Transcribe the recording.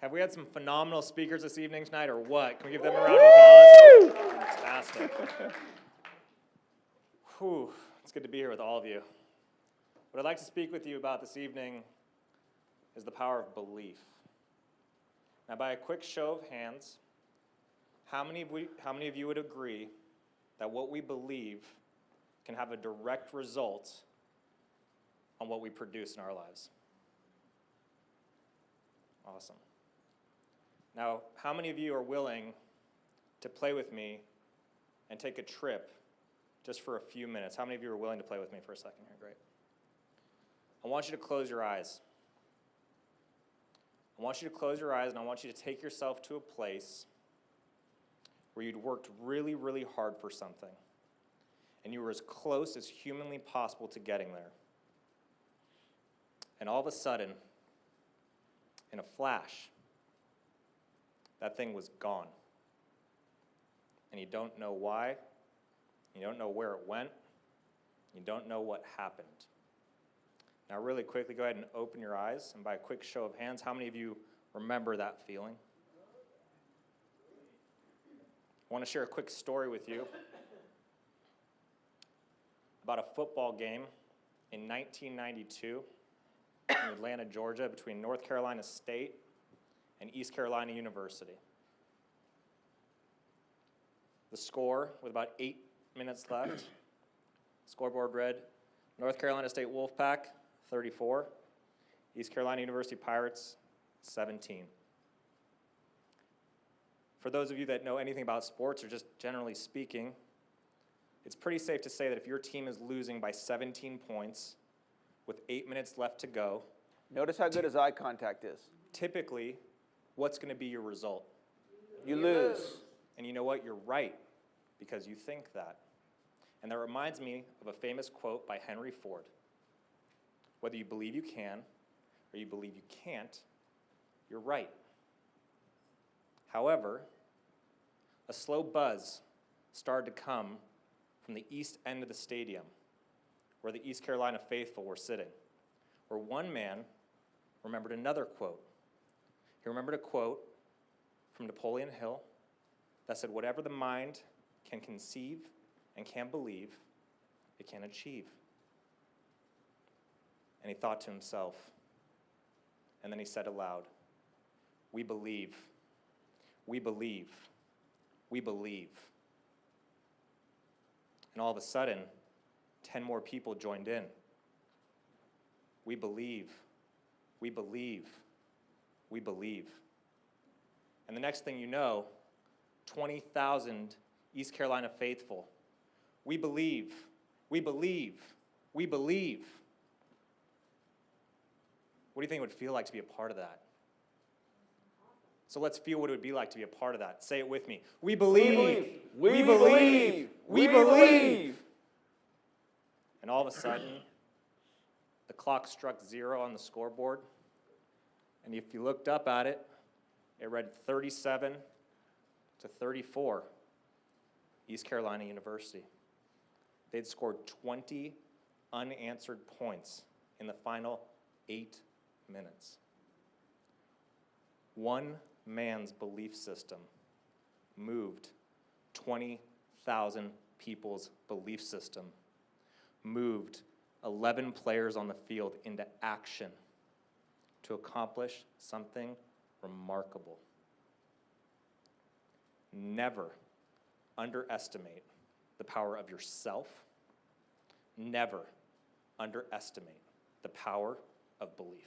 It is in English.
Have we had some phenomenal speakers this evening tonight, or what? Can we give them a round of applause? Fantastic. Whew, it's good to be here with all of you. What I'd like to speak with you about this evening is the power of belief. Now, by a quick show of hands, how many of you would agree that what we believe can have a direct result on what we produce in our lives? Awesome. Now, how many of you are willing to play with me and take a trip just for a few minutes? How many of you are willing to play with me for a second here? Great. I want you to close your eyes. I want you to close your eyes, and I want you to take yourself to a place where you'd worked really, really hard for something, and you were as close as humanly possible to getting there. And all of a sudden, in a flash, that thing was gone. And you don't know why, you don't know where it went, you don't know what happened. Now really quickly, go ahead and open your eyes, and by a quick show of hands, how many of you remember that feeling? I want to share a quick story with you about a football game in 1992 in Atlanta, Georgia, between North Carolina State and East Carolina University. The score, with about 8 minutes left, scoreboard read, North Carolina State Wolfpack, 34, East Carolina University Pirates, 17. For those of you that know anything about sports, or just generally speaking, it's pretty safe to say that if your team is losing by 17 points with 8 minutes left to go, notice how good his eye contact is. Typically, what's going to be your result? You lose. And you know what? You're right, because you think that. And that reminds me of a famous quote by Henry Ford. Whether you believe you can or you believe you can't, you're right. However, a slow buzz started to come from the east end of the stadium, where the East Carolina faithful were sitting, where one man remembered another quote. He remembered a quote from Napoleon Hill that said, whatever the mind can conceive and can believe, it can achieve. And he thought to himself, and then he said aloud, we believe, we believe, we believe. And all of a sudden, 10 more people joined in. We believe, we believe, we believe. And the next thing you know, 20,000 East Carolina faithful. We believe, we believe, we believe. What do you think it would feel like to be a part of that? So let's feel what it would be like to be a part of that. Say it with me. We believe, we believe, we believe. And all of a sudden, the clock struck 0 on the scoreboard. And if you looked up at it, it read 37-34, East Carolina University. They'd scored 20 unanswered points in the final 8 minutes. One man's belief system moved 20,000 people's belief system, moved 11 players on the field into action to accomplish something remarkable. Never underestimate the power of yourself. Never underestimate the power of belief.